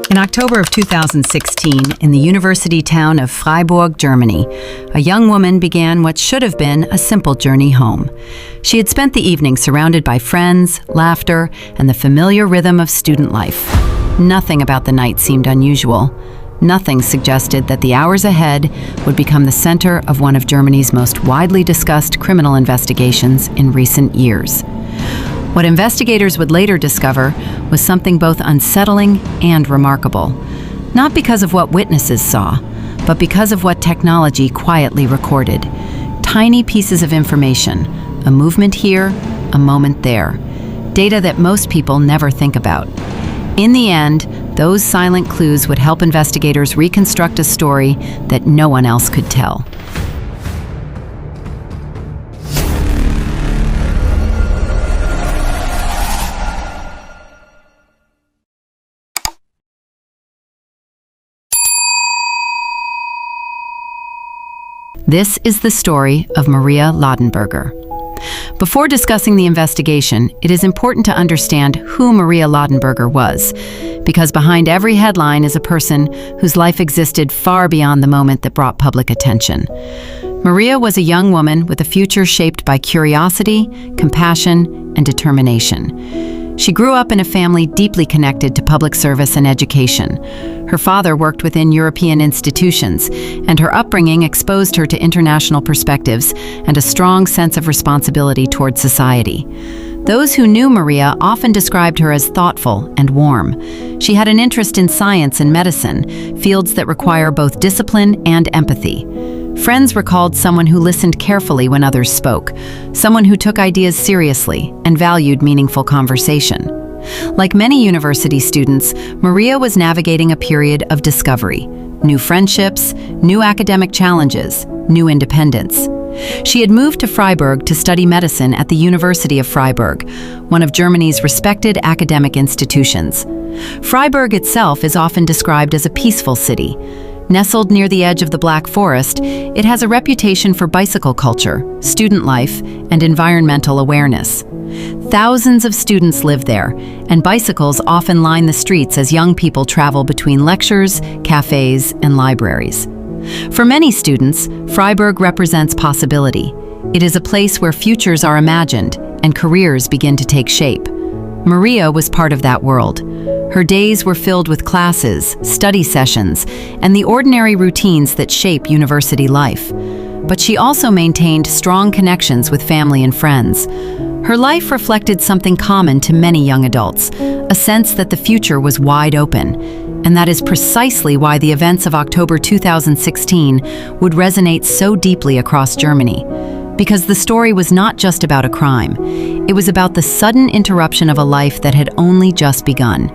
In October of 2016, in the university town of Freiburg, Germany, a young woman began what should have been a simple journey home. She had spent the evening surrounded by friends, laughter, and the familiar rhythm of student life. Nothing about the night seemed unusual. Nothing suggested that the hours ahead would become the center of one of Germany's most widely discussed criminal investigations in recent years. What investigators would later discover was something both unsettling and remarkable, not because of what witnesses saw, but because of what technology quietly recorded. Tiny pieces of information, a movement here, a moment there, data that most people never think about. In the end, those silent clues would help investigators reconstruct a story that no one else could tell. This is the story of Maria Ladenburger. Before discussing the investigation, it is important to understand who Maria Ladenburger was, because behind every headline is a person whose life existed far beyond the moment that brought public attention. Maria was a young woman with a future shaped by curiosity, compassion, and determination. She grew up in a family deeply connected to public service and education. Her father worked within European institutions, and her upbringing exposed her to international perspectives and a strong sense of responsibility toward society. Those who knew Maria often described her as thoughtful and warm. She had an interest in science and medicine, fields that require both discipline and empathy. Friends recalled someone who listened carefully when others spoke, someone who took ideas seriously and valued meaningful conversation. Like many university students, Maria was navigating a period of discovery, new friendships, new academic challenges, new independence. She had moved to Freiburg to study medicine at the University of Freiburg, one of Germany's respected academic institutions. Freiburg itself is often described as a peaceful city. Nestled near the edge of the Black Forest, it has a reputation for bicycle culture, student life, and environmental awareness. Thousands of students live there, and bicycles often line the streets as young people travel between lectures, cafes, and libraries. For many students, Freiburg represents possibility. It is a place where futures are imagined and careers begin to take shape. Maria was part of that world. Her days were filled with classes, study sessions, and the ordinary routines that shape university life. But she also maintained strong connections with family and friends. Her life reflected something common to many young adults, a sense that the future was wide open. And that is precisely why the events of October 2016 would resonate so deeply across Germany. Because the story was not just about a crime. It was about the sudden interruption of a life that had only just begun.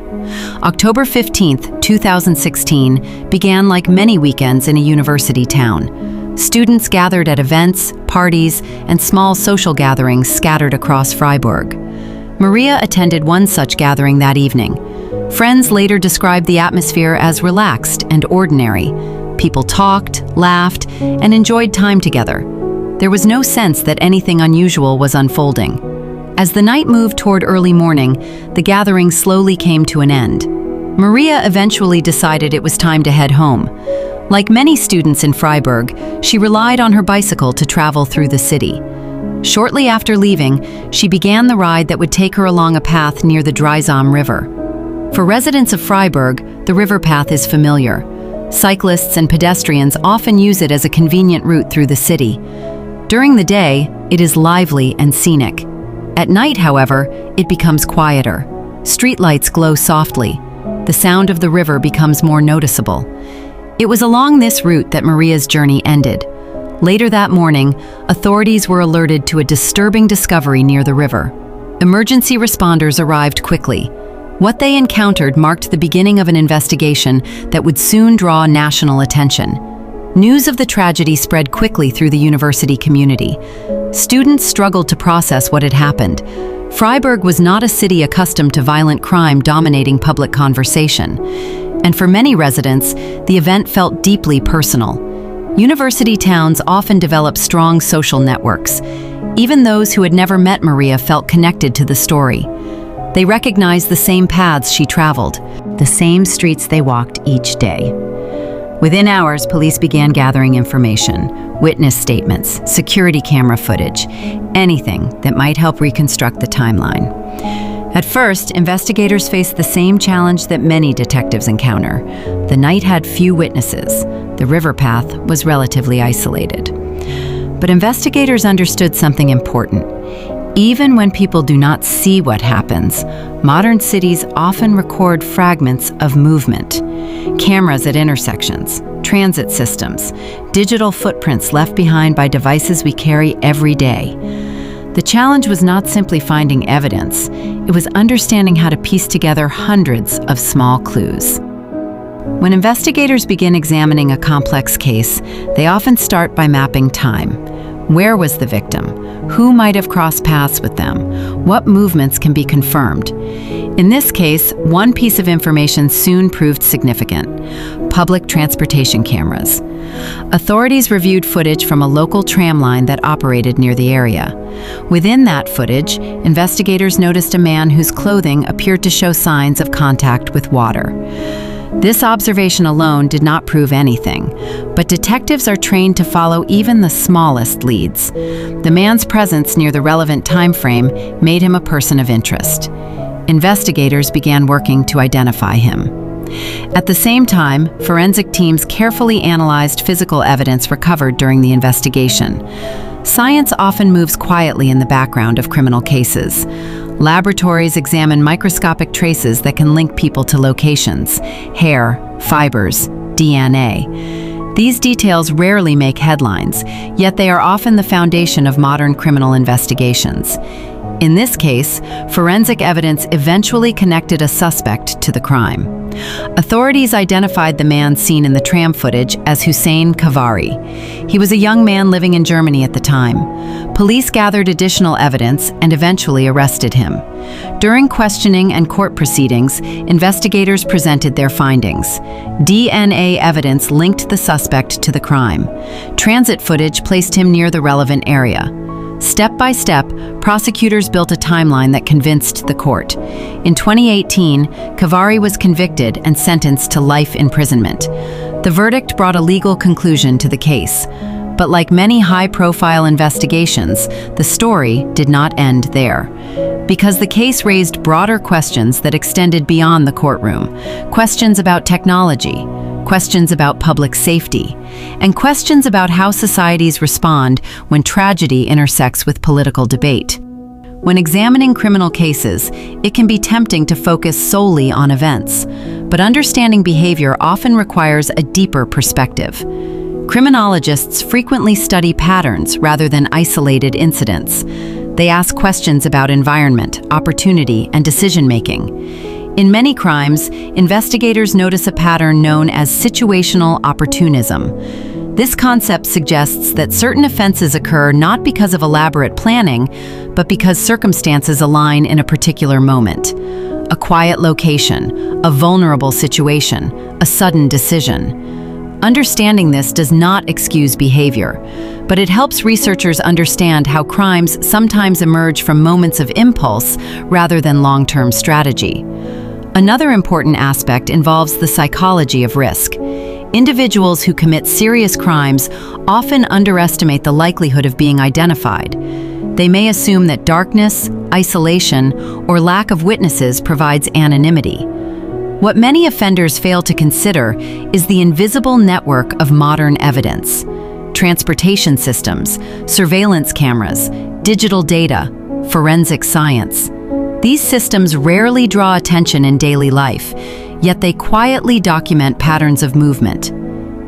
October 15, 2016 began like many weekends in a university town. Students gathered at events, parties, and small social gatherings scattered across Freiburg. Maria attended one such gathering that evening. Friends later described the atmosphere as relaxed and ordinary. People talked, laughed, and enjoyed time together. There was no sense that anything unusual was unfolding. As the night moved toward early morning, the gathering slowly came to an end. Maria eventually decided it was time to head home. Like many students in Freiburg, she relied on her bicycle to travel through the city. Shortly after leaving, she began the ride that would take her along a path near the Dreisam River. For residents of Freiburg, the river path is familiar. Cyclists and pedestrians often use it as a convenient route through the city. During the day, it is lively and scenic. At night, however, it becomes quieter. Streetlights glow softly. The sound of the river becomes more noticeable. It was along this route that Maria's journey ended. Later that morning, authorities were alerted to a disturbing discovery near the river. Emergency responders arrived quickly. What they encountered marked the beginning of an investigation that would soon draw national attention. News of the tragedy spread quickly through the university community. Students struggled to process what had happened. Freiburg was not a city accustomed to violent crime dominating public conversation. And for many residents, the event felt deeply personal. University towns often develop strong social networks. Even those who had never met Maria felt connected to the story. They recognized the same paths she traveled, the same streets they walked each day. Within hours, police began gathering information, witness statements, security camera footage, anything that might help reconstruct the timeline. At first, investigators faced the same challenge that many detectives encounter. The night had few witnesses. The river path was relatively isolated. But investigators understood something important. Even when people do not see what happens, modern cities often record fragments of movement. Cameras at intersections, transit systems, digital footprints left behind by devices we carry every day. The challenge was not simply finding evidence, it was understanding how to piece together hundreds of small clues. When investigators begin examining a complex case, they often start by mapping time. Where was the victim? Who might have crossed paths with them? What movements can be confirmed? In this case, one piece of information soon proved significant: public transportation cameras. Authorities reviewed footage from a local tram line that operated near the area. Within that footage, investigators noticed a man whose clothing appeared to show signs of contact with water. This observation alone did not prove anything, but detectives are trained to follow even the smallest leads. The man's presence near the relevant time frame made him a person of interest. Investigators began working to identify him. At the same time, forensic teams carefully analyzed physical evidence recovered during the investigation. Science often moves quietly in the background of criminal cases. Laboratories examine microscopic traces that can link people to locations: hair, fibers, DNA. These details rarely make headlines, yet they are often the foundation of modern criminal investigations. In this case, forensic evidence eventually connected a suspect to the crime. Authorities identified the man seen in the tram footage as Hussein Khavari. He was a young man living in Germany at the time. Police gathered additional evidence and eventually arrested him. During questioning and court proceedings, investigators presented their findings. DNA evidence linked the suspect to the crime. Transit footage placed him near the relevant area. Step by step, prosecutors built a timeline that convinced the court. In 2018, Khavari was convicted and sentenced to life imprisonment. The verdict brought a legal conclusion to the case. But like many high-profile investigations, the story did not end there. Because the case raised broader questions that extended beyond the courtroom. Questions about technology, questions about public safety, and questions about how societies respond when tragedy intersects with political debate. When examining criminal cases, it can be tempting to focus solely on events, but understanding behavior often requires a deeper perspective. Criminologists frequently study patterns rather than isolated incidents. They ask questions about environment, opportunity, and decision-making. In many crimes, investigators notice a pattern known as situational opportunism. This concept suggests that certain offenses occur not because of elaborate planning, but because circumstances align in a particular moment. A quiet location, a vulnerable situation, a sudden decision. Understanding this does not excuse behavior, but it helps researchers understand how crimes sometimes emerge from moments of impulse rather than long-term strategy. Another important aspect involves the psychology of risk. Individuals who commit serious crimes often underestimate the likelihood of being identified. They may assume that darkness, isolation, or lack of witnesses provides anonymity. What many offenders fail to consider is the invisible network of modern evidence. Transportation systems, surveillance cameras, digital data, forensic science. These systems rarely draw attention in daily life, yet they quietly document patterns of movement.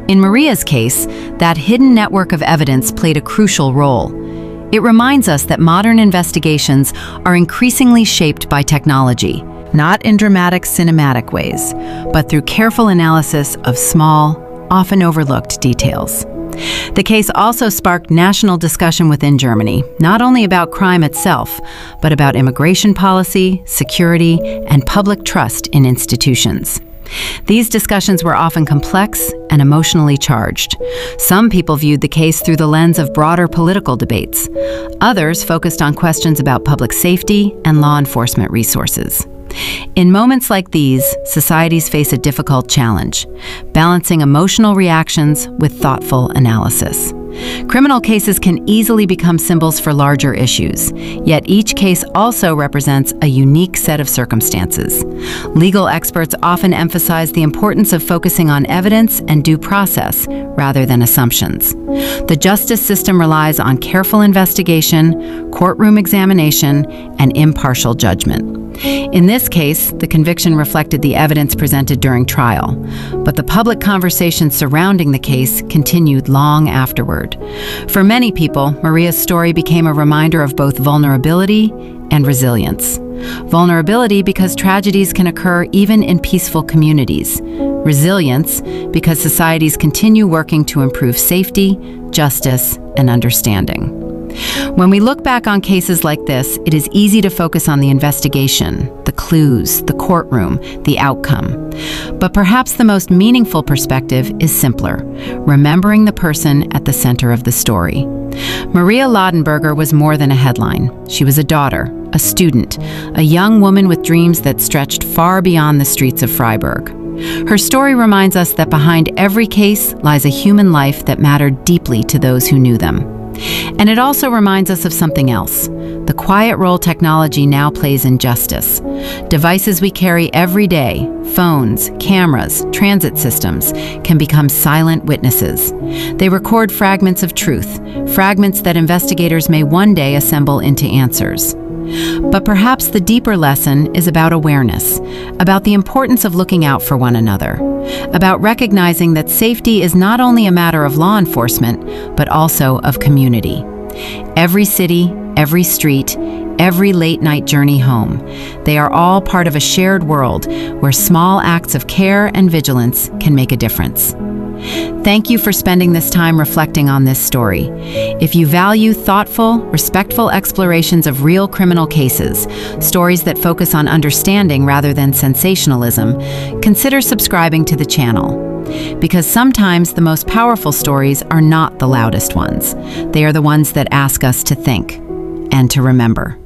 In Maria's case, that hidden network of evidence played a crucial role. It reminds us that modern investigations are increasingly shaped by technology, not in dramatic cinematic ways, but through careful analysis of small, often overlooked details. The case also sparked national discussion within Germany, not only about crime itself, but about immigration policy, security, and public trust in institutions. These discussions were often complex and emotionally charged. Some people viewed the case through the lens of broader political debates. Others focused on questions about public safety and law enforcement resources. In moments like these, societies face a difficult challenge, balancing emotional reactions with thoughtful analysis. Criminal cases can easily become symbols for larger issues, yet each case also represents a unique set of circumstances. Legal experts often emphasize the importance of focusing on evidence and due process rather than assumptions. The justice system relies on careful investigation, courtroom examination, and impartial judgment. In this case, the conviction reflected the evidence presented during trial, but the public conversation surrounding the case continued long afterward. For many people, Maria's story became a reminder of both vulnerability and resilience. Vulnerability because tragedies can occur even in peaceful communities. Resilience because societies continue working to improve safety, justice, and understanding. When we look back on cases like this, it is easy to focus on the investigation, the clues, the courtroom, the outcome. But perhaps the most meaningful perspective is simpler, remembering the person at the center of the story. Maria Ladenburger was more than a headline. She was a daughter, a student, a young woman with dreams that stretched far beyond the streets of Freiburg. Her story reminds us that behind every case lies a human life that mattered deeply to those who knew them. And it also reminds us of something else, the quiet role technology now plays in justice. Devices we carry every day, phones, cameras, transit systems, can become silent witnesses. They record fragments of truth, fragments that investigators may one day assemble into answers. But perhaps the deeper lesson is about awareness, about the importance of looking out for one another, about recognizing that safety is not only a matter of law enforcement, but also of community. Every city, every street, every late-night journey home, they are all part of a shared world where small acts of care and vigilance can make a difference. Thank you for spending this time reflecting on this story. If you value thoughtful, respectful explorations of real criminal cases, stories that focus on understanding rather than sensationalism, consider subscribing to the channel. Because sometimes the most powerful stories are not the loudest ones. They are the ones that ask us to think and to remember.